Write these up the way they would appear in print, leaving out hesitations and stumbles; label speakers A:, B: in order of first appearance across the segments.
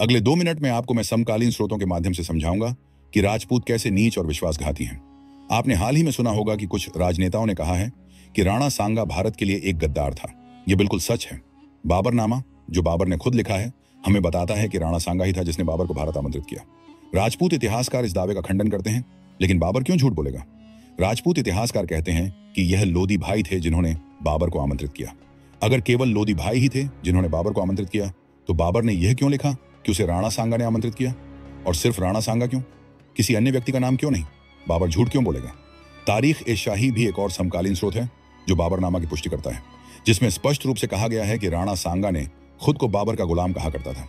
A: अगले 2 मिनट में आपको मैं समकालीन स्रोतों के माध्यम से समझाऊंगा कि राजपूत कैसे नीच और विश्वासघाती हैं। आपने हाल ही में सुना होगा कि कुछ राजनेताओं ने कहा है कि राणा सांगा भारत के लिए एक गद्दार था। यह बिल्कुल सच है। बाबरनामा, जो बाबर ने खुद लिखा है, हमें बताता है कि राणा सांगा ही था जिसने बाबर को भारत आमंत्रित किया। राजपूत इतिहासकार इस दावे का खंडन करते हैं, लेकिन बाबर क्यों झूठ बोलेगा? राजपूत इतिहासकार कहते हैं कि यह लोदी भाई थे जिन्होंने बाबर को आमंत्रित किया। अगर केवल लोदी भाई ही थे जिन्होंने बाबर को आमंत्रित किया, तो बाबर ने यह क्यों लिखा कि उसे राणा सांगा ने आमंत्रित किया? और सिर्फ राणा सांगा क्यों? किसी अन्य व्यक्ति का नाम क्यों नहीं? बाबर झूठ क्यों बोलेगा? तारीख ए शाही भी एक और समकालीन स्रोत है जो बाबरनामा की पुष्टि करता है, जिसमें स्पष्ट रूप से कहा गया है कि राणा सांगा ने खुद को बाबर का गुलाम कहा करता था।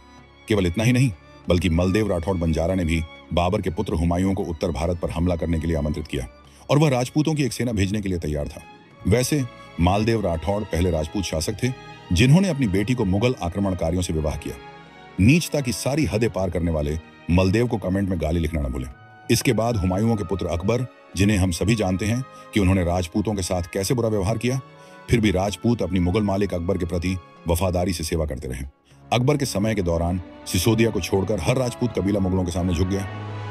A: केवल इतना ही नहीं, बल्कि मलदेव राठौड़ बंजारा ने भी बाबर के पुत्र हुमायूं को उत्तर भारत पर हमला करने के लिए आमंत्रित किया और वह राजपूतों की एक सेना भेजने के लिए तैयार था। वैसे मालदेव राठौड़ पहले राजपूत शासक थे जिन्होंने अपनी बेटी को मुगल आक्रमणकारियों से विवाह किया। नीचता की सारी हदें पार करने वाले मलदेव को कमेंट में गाली लिखना न भूलें। इसके बाद हुमायूं के पुत्र अकबर, जिन्हें हम सभी जानते हैं कि उन्होंने राजपूतों के साथ कैसे बुरा व्यवहार किया, फिर भी राजपूत अपनी मुगल मालिक अकबर के प्रति वफादारी से सेवा करते रहे। अकबर के समय के दौरान सिसोदिया को छोड़कर हर राजपूत कबीला मुगलों के सामने झुक गया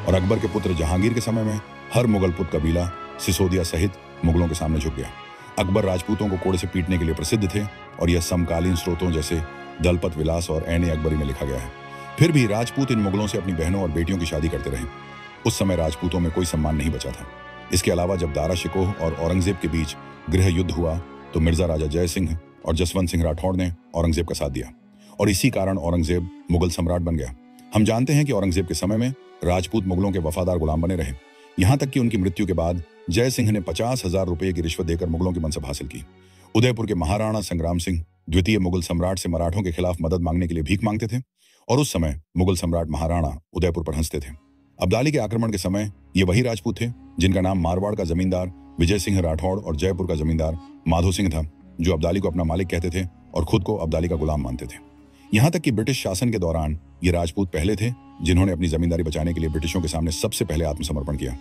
A: और अकबर के पुत्र जहांगीर के समय में हर मुगलपुत कबीला सिसोदिया सहित मुगलों के सामने झुक गया। अकबर राजपूतों को कोड़े से पीटने के लिए प्रसिद्ध थे और यह समकालीन स्रोतों जैसे दलपत विलास और ऐन अकबरी में लिखा गया है। फिर भी राजपूत इन मुगलों से अपनी बहनों और बेटियों की शादी करते रहे। उस समय राजपूतों में कोई सम्मान नहीं बचा था। इसके अलावा जब दारा शिकोह और औरंगजेब के बीच गृह युद्ध हुआ तो मिर्जा राजा जय सिंह और जसवंत सिंह राठौड़ ने औरंगजेब का साथ दिया और इसी कारण औरंगजेब मुगल सम्राट बन गया। हम जानते हैं कि औरंगजेब के समय में राजपूत मुगलों के वफादार गुलाम बने रहे, यहाँ तक कि उनकी मृत्यु के बाद जय सिंह ने 50,000 रुपये की रिश्वत देकर मुगलों की मनसब हासिल की। उदयपुर के महाराणा संग्राम सिंह द्वितीय मुगल सम्राट से मराठों के खिलाफ मदद मांगने के लिए भीख मांगते थे और उस समय मुगल सम्राट महाराणा उदयपुर पर हंसते थे। अब्दाली के आक्रमण के समय ये वही राजपूत थे जिनका नाम मारवाड़ का जमींदार विजय सिंह राठौड़ और जयपुर का जमींदार माधो सिंह था, जो अब्दाली को अपना मालिक कहते थे और खुद को अब्दाली का गुलाम मानते थे। यहाँ तक कि ब्रिटिश शासन के दौरान ये राजपूत पहले थे जिन्होंने अपनी जमींदारी बचाने के लिए ब्रिटिशों के सामने सबसे पहले आत्मसमर्पण किया।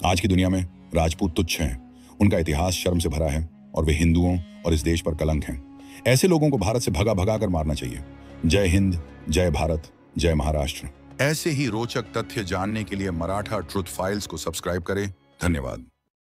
A: आज की दुनिया में राजपूत तुच्छ हैं, उनका इतिहास शर्म से भरा है और वे हिंदुओं और इस देश पर कलंक हैं। ऐसे लोगों को भारत से भगा भगा कर मारना चाहिए। जय हिंद, जय भारत, जय महाराष्ट्र। ऐसे ही रोचक तथ्य जानने के लिए मराठा ट्रुथ फाइल्स को सब्सक्राइब करें। धन्यवाद।